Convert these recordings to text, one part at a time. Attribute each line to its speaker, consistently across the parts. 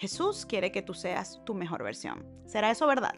Speaker 1: Jesús quiere que tú seas tu mejor versión. ¿Será eso verdad?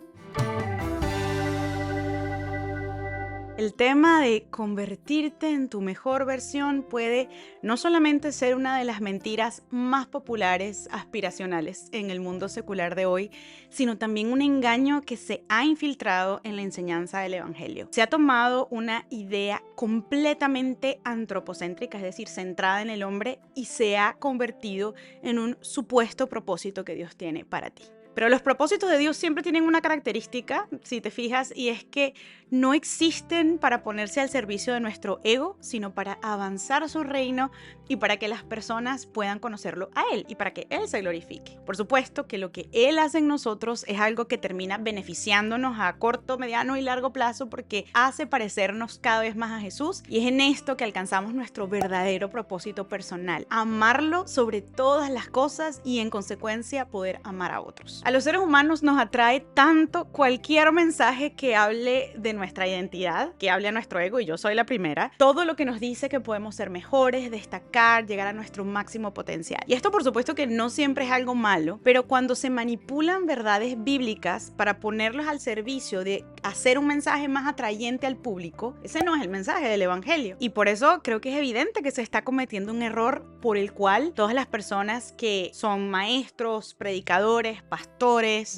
Speaker 1: El tema de convertirte en tu mejor versión puede no solamente ser una de las mentiras más populares, aspiracionales en el mundo secular de hoy, sino también un engaño que se ha infiltrado en la enseñanza del Evangelio. Se ha tomado una idea completamente antropocéntrica, es decir, centrada en el hombre, y se ha convertido en un supuesto propósito que Dios tiene para ti. Pero los propósitos de Dios siempre tienen una característica, si te fijas, y es que no existen para ponerse al servicio de nuestro ego, sino para avanzar su reino y para que las personas puedan conocerlo a Él y para que Él se glorifique. Por supuesto que lo que Él hace en nosotros es algo que termina beneficiándonos a corto, mediano y largo plazo porque hace parecernos cada vez más a Jesús, y es en esto que alcanzamos nuestro verdadero propósito personal: amarlo sobre todas las cosas y en consecuencia poder amar a otros. A los seres humanos nos atrae tanto cualquier mensaje que hable de nuestra identidad, que hable a nuestro ego, y yo soy la primera. Todo lo que nos dice que podemos ser mejores, destacar, llegar a nuestro máximo potencial. Y esto por supuesto que no siempre es algo malo, pero cuando se manipulan verdades bíblicas para ponerlos al servicio de hacer un mensaje más atrayente al público, ese no es el mensaje del Evangelio. Y por eso creo que es evidente que se está cometiendo un error por el cual todas las personas que son maestros, predicadores, pastores,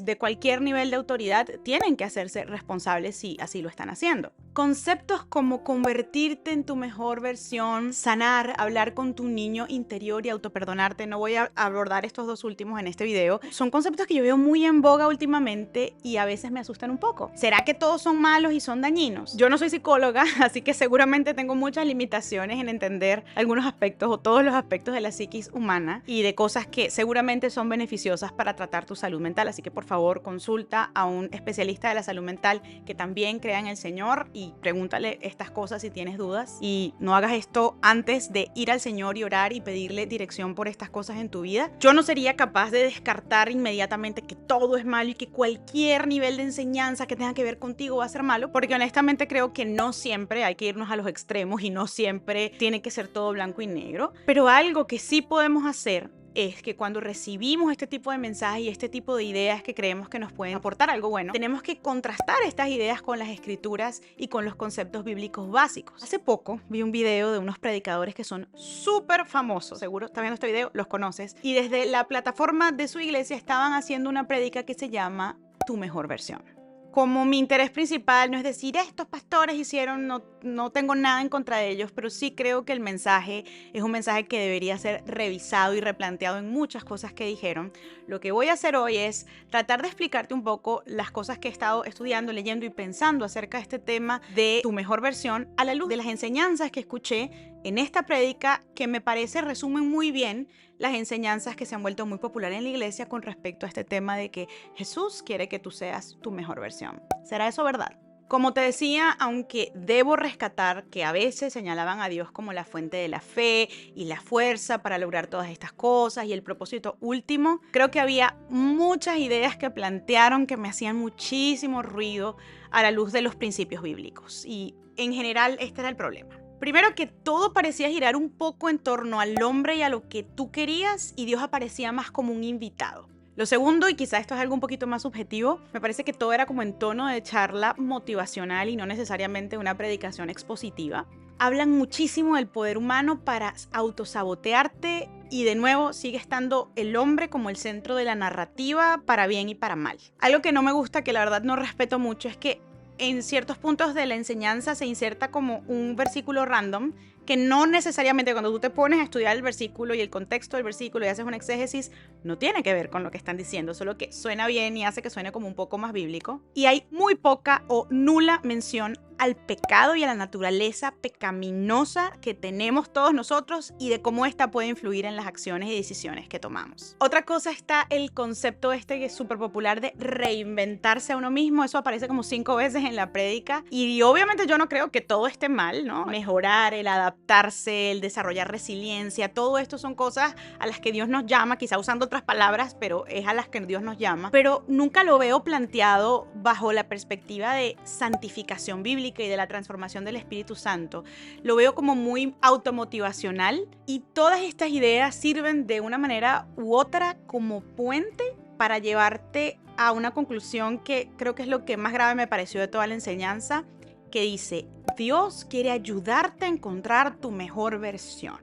Speaker 1: de cualquier nivel de autoridad, tienen que hacerse responsables si así lo están haciendo. Conceptos como convertirte en tu mejor versión, sanar, hablar con tu niño interior y autoperdonarte, no voy a abordar estos dos últimos en este video, son conceptos que yo veo muy en boga últimamente y a veces me asustan un poco. ¿Será que todos son malos y son dañinos? Yo no soy psicóloga, así que seguramente tengo muchas limitaciones en entender algunos aspectos o todos los aspectos de la psiquis humana y de cosas que seguramente son beneficiosas para tratar tu salud mental, así que por favor consulta a un especialista de la salud mental que también crea en el Señor y pregúntale estas cosas si tienes dudas, y no hagas esto antes de ir al Señor y orar y pedirle dirección por estas cosas en tu vida. Yo no sería capaz de descartar inmediatamente que todo es malo y que cualquier nivel de enseñanza que tenga que ver contigo va a ser malo, porque honestamente creo que no siempre hay que irnos a los extremos y no siempre tiene que ser todo blanco y negro, pero algo que sí podemos hacer es que cuando recibimos este tipo de mensajes y este tipo de ideas que creemos que nos pueden aportar algo bueno, tenemos que contrastar estas ideas con las escrituras y con los conceptos bíblicos básicos. Hace poco vi un video de unos predicadores que son súper famosos, seguro estás viendo este video, los conoces, y desde la plataforma de su iglesia estaban haciendo una prédica que se llama Tu Mejor Versión. Como mi interés principal no es decir estos pastores hicieron, no tengo nada en contra de ellos, pero sí creo que el mensaje es un mensaje que debería ser revisado y replanteado en muchas cosas que dijeron. Lo que voy a hacer hoy es tratar de explicarte un poco las cosas que he estado estudiando, leyendo y pensando acerca de este tema de tu mejor versión a la luz de las enseñanzas que escuché en esta prédica, que me parece resumen muy bien las enseñanzas que se han vuelto muy populares en la iglesia con respecto a este tema de que Jesús quiere que tú seas tu mejor versión. ¿Será eso verdad? Como te decía, aunque debo rescatar que a veces señalaban a Dios como la fuente de la fe y la fuerza para lograr todas estas cosas y el propósito último, creo que había muchas ideas que plantearon que me hacían muchísimo ruido a la luz de los principios bíblicos. Y en general este era el problema. Primero, que todo parecía girar un poco en torno al hombre y a lo que tú querías, y Dios aparecía más como un invitado. Lo segundo, y quizá esto es algo un poquito más subjetivo, me parece que todo era como en tono de charla motivacional y no necesariamente una predicación expositiva. Hablan muchísimo del poder humano para autosabotearte y de nuevo sigue estando el hombre como el centro de la narrativa para bien y para mal. Algo que no me gusta, que la verdad no respeto mucho, es que en ciertos puntos de la enseñanza se inserta como un versículo random que no necesariamente, cuando tú te pones a estudiar el versículo y el contexto del versículo y haces un exégesis, no tiene que ver con lo que están diciendo, solo que suena bien y hace que suene como un poco más bíblico. Y hay muy poca o nula mención al pecado y a la naturaleza pecaminosa que tenemos todos nosotros y de cómo esta puede influir en las acciones y decisiones que tomamos. Otra cosa está el concepto este que es súper popular de reinventarse a uno mismo. Eso aparece como 5 veces en la prédica y obviamente yo no creo que todo esté mal, ¿no? Mejorar, el adaptarse, el desarrollar resiliencia, todo esto son cosas a las que Dios nos llama, quizá usando otras palabras, pero es a las que Dios nos llama. Pero nunca lo veo planteado bajo la perspectiva de santificación bíblica profética y de la transformación del Espíritu Santo. Lo veo como muy automotivacional y todas estas ideas sirven de una manera u otra como puente para llevarte a una conclusión que creo que es lo que más grave me pareció de toda la enseñanza, que dice: Dios quiere ayudarte a encontrar tu mejor versión.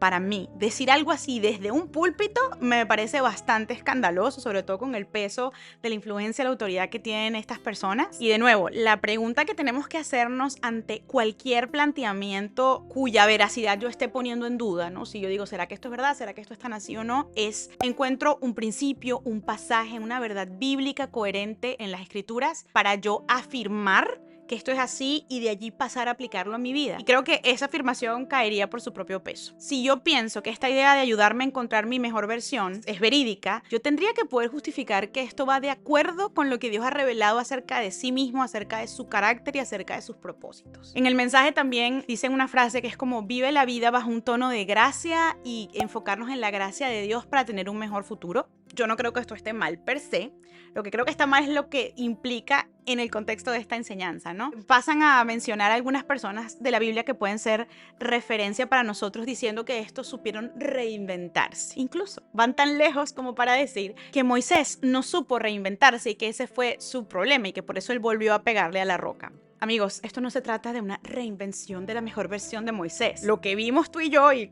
Speaker 1: Para mí, decir algo así desde un púlpito me parece bastante escandaloso, sobre todo con el peso de la influencia y la autoridad que tienen estas personas. Y de nuevo, la pregunta que tenemos que hacernos ante cualquier planteamiento cuya veracidad yo esté poniendo en duda, ¿no? Si yo digo, ¿será que esto es verdad? ¿Será que esto es tan así o no? Es, ¿encuentro un principio, un pasaje, una verdad bíblica coherente en las Escrituras para yo afirmar que esto es así y de allí pasar a aplicarlo a mi vida? Y creo que esa afirmación caería por su propio peso. Si yo pienso que esta idea de ayudarme a encontrar mi mejor versión es verídica, yo tendría que poder justificar que esto va de acuerdo con lo que Dios ha revelado acerca de sí mismo, acerca de su carácter y acerca de sus propósitos. En el mensaje también dicen una frase que es como: vive la vida bajo un tono de gracia y enfocarnos en la gracia de Dios para tener un mejor futuro. Yo no creo que esto esté mal per se. Lo que creo que está mal es lo que implica en el contexto de esta enseñanza, ¿no? Pasan a mencionar a algunas personas de la Biblia que pueden ser referencia para nosotros, diciendo que estos supieron reinventarse. Incluso van tan lejos como para decir que Moisés no supo reinventarse y que ese fue su problema y que por eso él volvió a pegarle a la roca. Amigos, esto no se trata de una reinvención de la mejor versión de Moisés. Lo que vimos tú y yo, y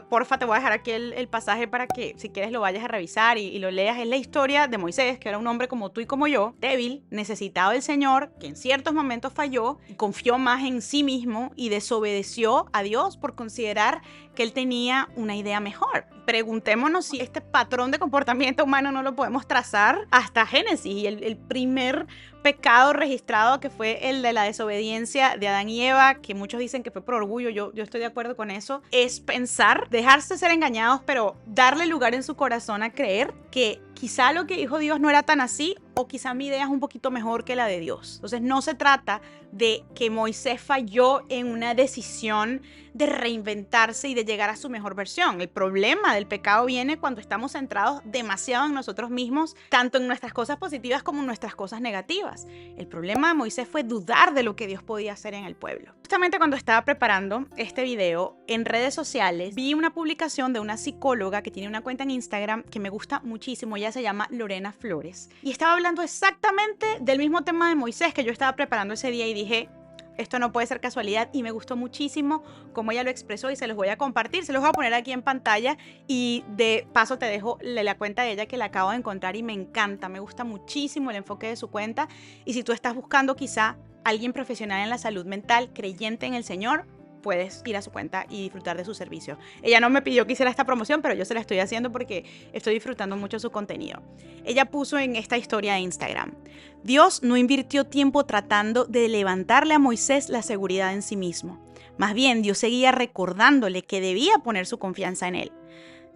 Speaker 1: porfa, te voy a dejar aquí el pasaje para que si quieres lo vayas a revisar y lo leas. Es la historia de Moisés, que era un hombre como tú y como yo, débil, necesitado del Señor, que en ciertos momentos falló, confió más en sí mismo y desobedeció a Dios por considerar que él tenía una idea mejor. Preguntémonos si este patrón de comportamiento humano no lo podemos trazar hasta Génesis y el primer pecado registrado, que fue el de la desobediencia de Adán y Eva, que muchos dicen que fue por orgullo. Yo estoy de acuerdo con eso. Es pensar, dejarse ser engañados, pero darle lugar en su corazón a creer que quizá lo que dijo Dios no era tan así, o quizá mi idea es un poquito mejor que la de Dios. Entonces no se trata de que Moisés falló en una decisión de reinventarse y de llegar a su mejor versión. El problema del pecado viene cuando estamos centrados demasiado en nosotros mismos, tanto en nuestras cosas positivas como en nuestras cosas negativas. El problema de Moisés fue dudar de lo que Dios podía hacer en el pueblo. Justamente cuando estaba preparando este video, en redes sociales vi una publicación de una psicóloga que tiene una cuenta en Instagram que me gusta muchísimo. Ella se llama Lorena Flores y estaba hablando exactamente del mismo tema de Moisés que yo estaba preparando ese día, y dije, esto no puede ser casualidad, y me gustó muchísimo cómo ella lo expresó y se los voy a compartir, se los voy a poner aquí en pantalla y de paso te dejo la cuenta de ella, que la acabo de encontrar y me encanta, me gusta muchísimo el enfoque de su cuenta. Y si tú estás buscando quizá alguien profesional en la salud mental, creyente en el Señor, puedes ir a su cuenta y disfrutar de su servicio. Ella no me pidió que hiciera esta promoción, pero yo se la estoy haciendo porque estoy disfrutando mucho su contenido. Ella puso en esta historia de Instagram: Dios no invirtió tiempo tratando de levantarle a Moisés la seguridad en sí mismo. Más bien, Dios seguía recordándole que debía poner su confianza en él.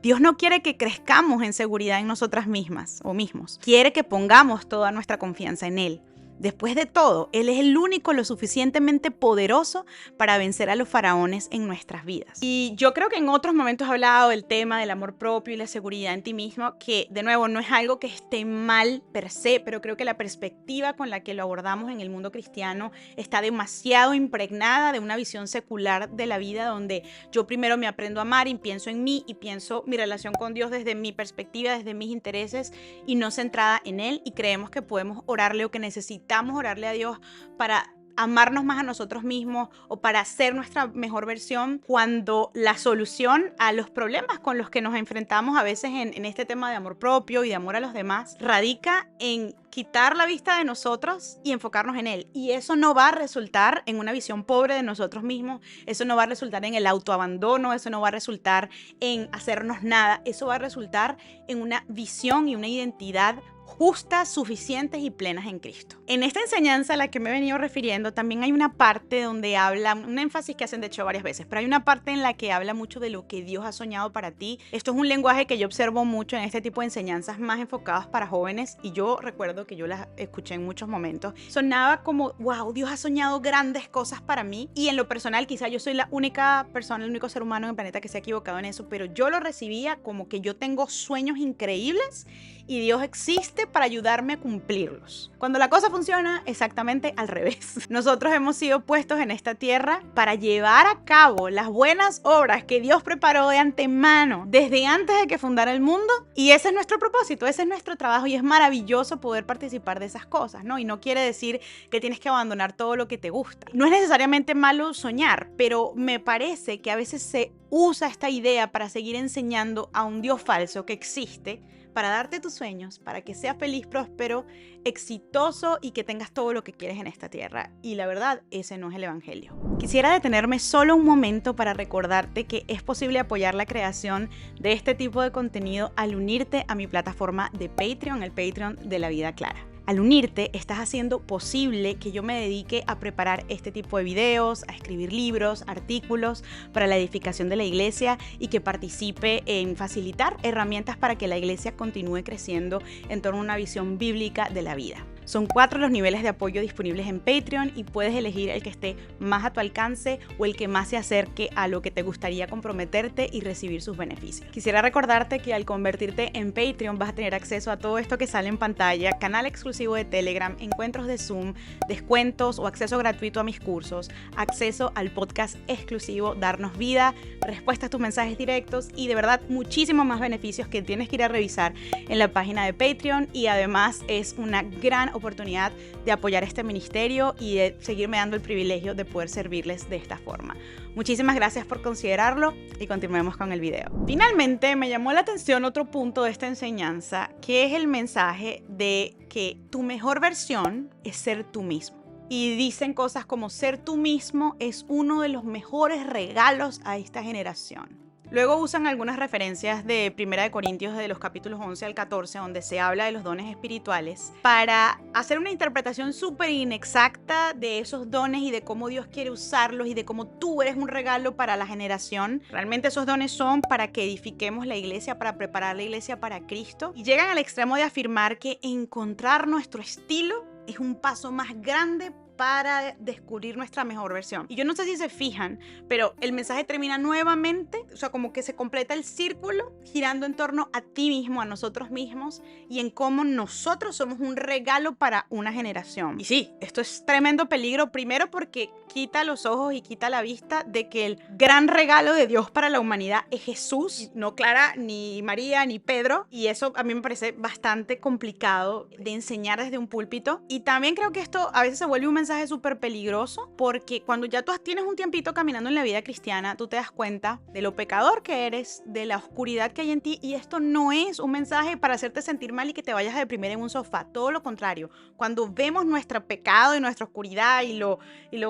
Speaker 1: Dios no quiere que crezcamos en seguridad en nosotras mismas o mismos. Quiere que pongamos toda nuestra confianza en él. Después de todo, Él es el único lo suficientemente poderoso para vencer a los faraones en nuestras vidas. Y yo creo que en otros momentos he hablado del tema del amor propio y la seguridad en ti mismo, que de nuevo no es algo que esté mal per se, pero creo que la perspectiva con la que lo abordamos en el mundo cristiano está demasiado impregnada de una visión secular de la vida, donde yo primero me aprendo a amar y pienso en mí y pienso mi relación con Dios desde mi perspectiva, desde mis intereses y no centrada en Él, y creemos que podemos orarle o que necesitamos orarle a Dios para amarnos más a nosotros mismos o para ser nuestra mejor versión, cuando la solución a los problemas con los que nos enfrentamos a veces en este tema de amor propio y de amor a los demás radica en quitar la vista de nosotros y enfocarnos en Él. Y eso no va a resultar en una visión pobre de nosotros mismos, eso no va a resultar en el autoabandono, eso no va a resultar en hacernos nada, eso va a resultar en una visión y una identidad justas, suficientes y plenas en Cristo. En esta enseñanza a la que me he venido refiriendo, también hay una parte donde habla, un énfasis que hacen de hecho varias veces, pero hay una parte en la que habla mucho de lo que Dios ha soñado para ti. Esto es un lenguaje que yo observo mucho en este tipo de enseñanzas más enfocadas para jóvenes, y yo recuerdo que yo las escuché en muchos momentos. Sonaba como, wow, Dios ha soñado grandes cosas para mí, y en lo personal quizá yo soy la única persona, el único ser humano en el planeta que se ha equivocado en eso, pero yo lo recibía como que yo tengo sueños increíbles y Dios existe para ayudarme a cumplirlos. Cuando la cosa funciona exactamente al revés. Nosotros hemos sido puestos en esta tierra para llevar a cabo las buenas obras que Dios preparó de antemano, desde antes de que fundara el mundo, y ese es nuestro propósito, ese es nuestro trabajo, y es maravilloso poder participar de esas cosas, ¿no? Y no quiere decir que tienes que abandonar todo lo que te gusta. No es necesariamente malo soñar, pero me parece que a veces se usa esta idea para seguir enseñando a un Dios falso que existe, para darte tus sueños, para que seas feliz, próspero, exitoso y que tengas todo lo que quieres en esta tierra. Y la verdad, ese no es el evangelio. Quisiera detenerme solo un momento para recordarte que es posible apoyar la creación de este tipo de contenido al unirte a mi plataforma de Patreon, el Patreon de La Vida Clara. Al unirte, estás haciendo posible que yo me dedique a preparar este tipo de videos, a escribir libros, artículos para la edificación de la iglesia y que participe en facilitar herramientas para que la iglesia continúe creciendo en torno a una visión bíblica de la vida. Son 4 los niveles de apoyo disponibles en Patreon y puedes elegir el que esté más a tu alcance o el que más se acerque a lo que te gustaría comprometerte y recibir sus beneficios. Quisiera recordarte que al convertirte en Patreon vas a tener acceso a todo esto que sale en pantalla, canal exclusivo de Telegram, encuentros de Zoom, descuentos o acceso gratuito a mis cursos, acceso al podcast exclusivo Darnos Vida, respuestas a tus mensajes directos y de verdad muchísimos más beneficios que tienes que ir a revisar en la página de Patreon, y además es una gran oportunidad de apoyar este ministerio y de seguirme dando el privilegio de poder servirles de esta forma. Muchísimas gracias por considerarlo y continuemos con el video. Finalmente me llamó la atención otro punto de esta enseñanza, que es el mensaje de que tu mejor versión es ser tú mismo. Y dicen cosas como ser tú mismo es uno de los mejores regalos a esta generación. Luego usan algunas referencias de 1 Corintios de los capítulos 11 al 14, donde se habla de los dones espirituales, para hacer una interpretación súper inexacta de esos dones y de cómo Dios quiere usarlos y de cómo tú eres un regalo para la generación. Realmente esos dones son para que edifiquemos la iglesia, para preparar la iglesia para Cristo. Y llegan al extremo de afirmar que encontrar nuestro estilo es un paso más grande para descubrir nuestra mejor versión. Y yo no sé si se fijan, pero el mensaje termina nuevamente, o sea, como que se completa el círculo girando en torno a ti mismo, a nosotros mismos, y en cómo nosotros somos un regalo para una generación. Y sí, esto es tremendo peligro, primero porque quita los ojos y quita la vista de que el gran regalo de Dios para la humanidad es Jesús, no Clara, ni María, ni Pedro, y eso a mí me parece bastante complicado de enseñar desde un púlpito. Y también creo que esto a veces se vuelve un mensaje súper peligroso, porque cuando ya tú tienes un tiempito caminando en la vida cristiana, tú te das cuenta de lo pecador que eres, de la oscuridad que hay en ti, y esto no es un mensaje para hacerte sentir mal y que te vayas a deprimir en un sofá, todo lo contrario. Cuando vemos nuestro pecado y nuestra oscuridad y lo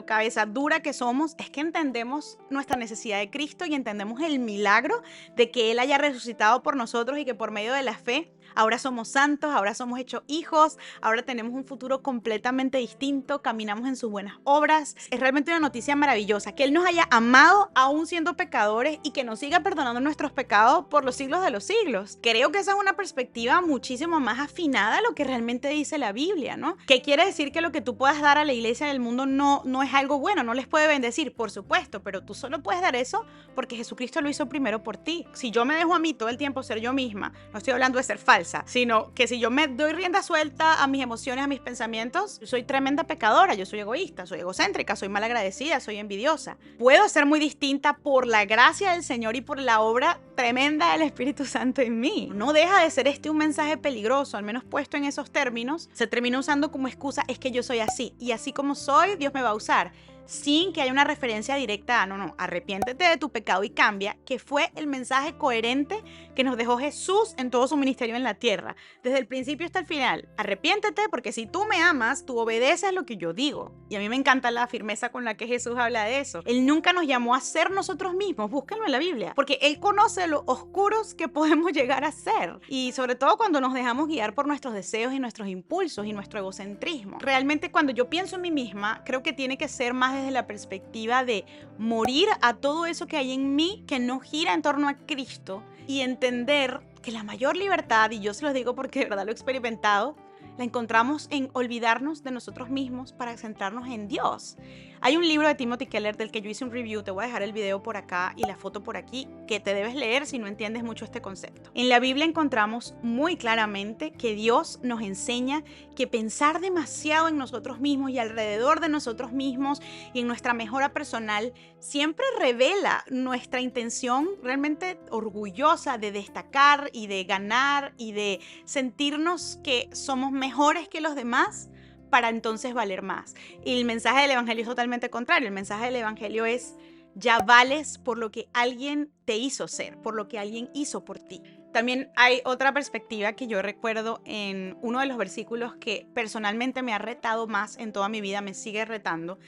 Speaker 1: cabeza dura que somos, es que entendemos nuestra necesidad de Cristo y entendemos el milagro de que Él haya resucitado por nosotros y que por medio de la fe ahora somos santos, ahora somos hechos hijos, ahora tenemos un futuro completamente distinto, caminamos en sus buenas obras. Es realmente una noticia maravillosa que Él nos haya amado aún siendo pecadores y que nos siga perdonando nuestros pecados por los siglos de los siglos. Creo que esa es una perspectiva muchísimo más afinada a lo que realmente dice la Biblia, ¿no? Que quiere decir que lo que tú puedas dar a la iglesia del mundo no es algo bueno, no les puede bendecir, por supuesto, pero tú solo puedes dar eso porque Jesucristo lo hizo primero por ti. Si yo me dejo a mí todo el tiempo ser yo misma, no estoy hablando de ser falsa, sino que si yo me doy rienda suelta a mis emociones, a mis pensamientos, yo soy tremenda pecadora, yo soy egoísta, soy egocéntrica, soy malagradecida, soy envidiosa. Puedo ser muy distinta por la gracia del Señor y por la obra tremenda del Espíritu Santo en mí. No deja de ser un mensaje peligroso, al menos puesto en esos términos. Se termina usando como excusa, es que yo soy así, y así como soy, Dios me va a usar, sin que haya una referencia directa a no, arrepiéntete de tu pecado y cambia, que fue el mensaje coherente que nos dejó Jesús en todo su ministerio en la tierra, desde el principio hasta el final. Arrepiéntete porque si tú me amas, tú obedeces lo que yo digo. Y a mí me encanta la firmeza con la que Jesús habla de eso. Él nunca nos llamó a ser nosotros mismos, búsquenlo en la Biblia, porque Él conoce lo oscuros que podemos llegar a ser, y sobre todo cuando nos dejamos guiar por nuestros deseos y nuestros impulsos y nuestro egocentrismo. Realmente cuando yo pienso en mí misma, creo que tiene que ser más desde la perspectiva de morir a todo eso que hay en mí que no gira en torno a Cristo, y entender que la mayor libertad, y yo se los digo porque de verdad lo he experimentado, la encontramos en olvidarnos de nosotros mismos para centrarnos en Dios. Hay un libro de Timothy Keller del que yo hice un review, te voy a dejar el video por acá y la foto por aquí, que te debes leer si no entiendes mucho este concepto. En la Biblia encontramos muy claramente que Dios nos enseña que pensar demasiado en nosotros mismos y alrededor de nosotros mismos y en nuestra mejora personal siempre revela nuestra intención realmente orgullosa de destacar y de ganar y de sentirnos que somos mejores que los demás para entonces valer más. Y el mensaje del evangelio es totalmente contrario. El mensaje del evangelio es: ya vales por lo que alguien te hizo ser, por lo que alguien hizo por ti. También hay otra perspectiva que yo recuerdo en uno de los versículos que personalmente me ha retado más en toda mi vida, me sigue retando,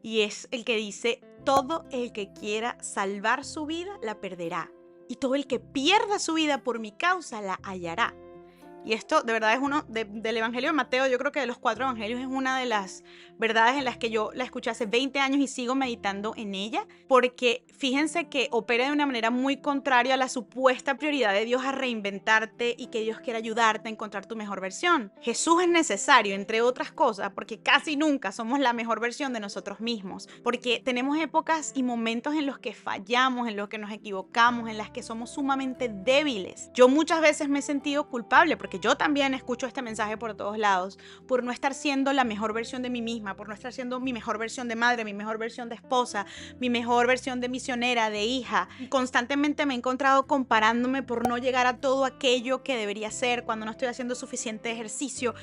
Speaker 1: y es el que dice: todo el que quiera salvar su vida la perderá, y todo el que pierda su vida por mi causa la hallará. Y esto de verdad es uno del Evangelio de Mateo. Yo creo que de los 4 evangelios es una de las verdades en las que yo la escuché hace 20 años y sigo meditando en ella, porque fíjense que opera de una manera muy contraria a la supuesta prioridad de Dios a reinventarte y que Dios quiere ayudarte a encontrar tu mejor versión. Jesús es necesario, entre otras cosas, porque casi nunca somos la mejor versión de nosotros mismos, porque tenemos épocas y momentos en los que fallamos, en los que nos equivocamos, en las que somos sumamente débiles. Yo muchas veces me he sentido culpable porque yo también escucho este mensaje por todos lados, por no estar siendo la mejor versión de mí misma, por no estar siendo mi mejor versión de madre, mi mejor versión de esposa, mi mejor versión de misionera, de hija. Constantemente me he encontrado comparándome por no llegar a todo aquello que debería ser cuando no estoy haciendo suficiente ejercicio.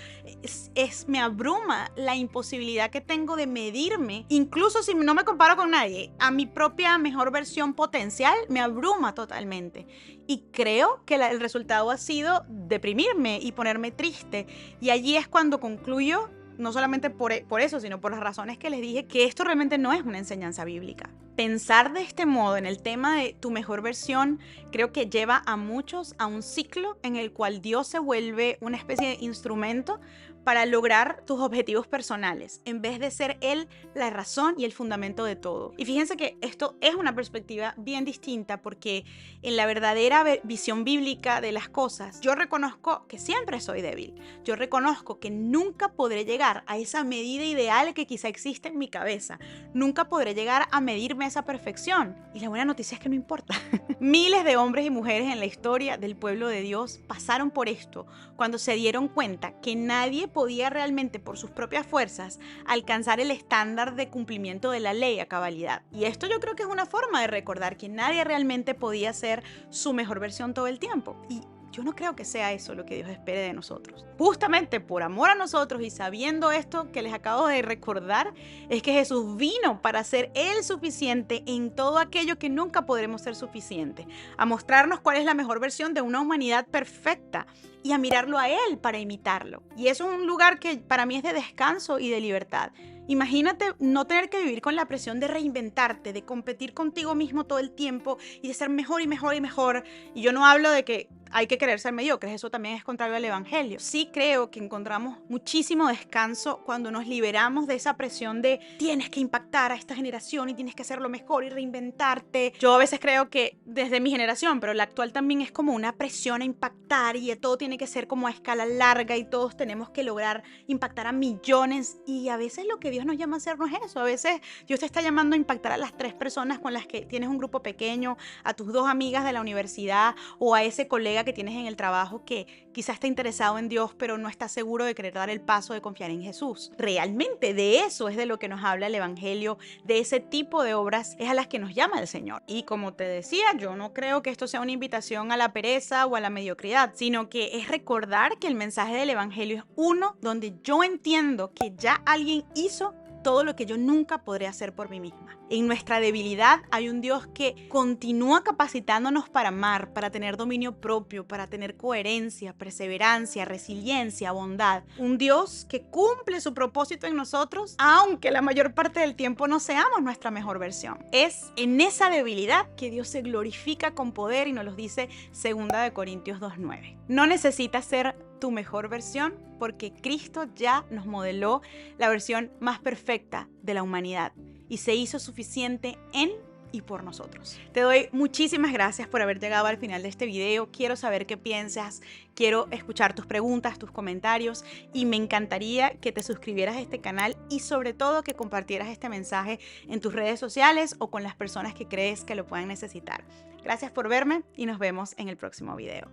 Speaker 1: Me abruma la imposibilidad que tengo de medirme, incluso si no me comparo con nadie, a mi propia mejor versión potencial, me abruma totalmente. Y creo que el resultado ha sido deprimirme y ponerme triste. Y allí es cuando concluyo, no solamente por eso, sino por las razones que les dije, que esto realmente no es una enseñanza bíblica. Pensar de este modo en el tema de tu mejor versión creo que lleva a muchos a un ciclo en el cual Dios se vuelve una especie de instrumento para lograr tus objetivos personales, en vez de ser Él la razón y el fundamento de todo. Y fíjense que esto es una perspectiva bien distinta, porque en la verdadera visión bíblica de las cosas, yo reconozco que siempre soy débil. Yo reconozco que nunca podré llegar a esa medida ideal que quizá existe en mi cabeza. Nunca podré llegar a medirme a esa perfección. Y la buena noticia es que no importa. Miles de hombres y mujeres en la historia del pueblo de Dios pasaron por esto cuando se dieron cuenta que nadie podía realmente por sus propias fuerzas alcanzar el estándar de cumplimiento de la ley a cabalidad. Y esto yo creo que es una forma de recordar que nadie realmente podía ser su mejor versión todo el tiempo. Y yo no creo que sea eso lo que Dios espere de nosotros. Justamente por amor a nosotros y sabiendo esto que les acabo de recordar, es que Jesús vino para ser Él suficiente en todo aquello que nunca podremos ser suficientes, a mostrarnos cuál es la mejor versión de una humanidad perfecta y a mirarlo a Él para imitarlo. Y eso es un lugar que para mí es de descanso y de libertad. Imagínate no tener que vivir con la presión de reinventarte, de competir contigo mismo todo el tiempo y de ser mejor y mejor y mejor. Y yo no hablo de que hay que querer ser mediocres, eso también es contrario al evangelio. Sí creo que encontramos muchísimo descanso cuando nos liberamos de esa presión de tienes que impactar a esta generación y tienes que hacerlo mejor y reinventarte. Yo a veces creo que desde mi generación, pero la actual también es como una presión a impactar y todo tiene que ser como a escala larga y todos tenemos que lograr impactar a millones, y a veces lo que Dios nos llama a hacer no es eso. A veces Dios te está llamando a impactar a las 3 personas con las que tienes un grupo pequeño, a tus 2 amigas de la universidad o a ese colega que tienes en el trabajo que quizás está interesado en Dios pero no está seguro de querer dar el paso de confiar en Jesús. Realmente de eso es de lo que nos habla el evangelio, de ese tipo de obras es a las que nos llama el Señor. Y como te decía, yo no creo que esto sea una invitación a la pereza o a la mediocridad, sino que es recordar que el mensaje del evangelio es uno donde yo entiendo que ya alguien hizo todo lo que yo nunca podré hacer por mí misma. En nuestra debilidad hay un Dios que continúa capacitándonos para amar, para tener dominio propio, para tener coherencia, perseverancia, resiliencia, bondad. Un Dios que cumple su propósito en nosotros, aunque la mayor parte del tiempo no seamos nuestra mejor versión. Es en esa debilidad que Dios se glorifica con poder y nos lo dice 2 Corintios 2:9. No necesitas ser tu mejor versión porque Cristo ya nos modeló la versión más perfecta de la humanidad y se hizo suficiente en y por nosotros. Te doy muchísimas gracias por haber llegado al final de este video. Quiero saber qué piensas, quiero escuchar tus preguntas, tus comentarios y me encantaría que te suscribieras a este canal y sobre todo que compartieras este mensaje en tus redes sociales o con las personas que crees que lo puedan necesitar. Gracias por verme y nos vemos en el próximo video.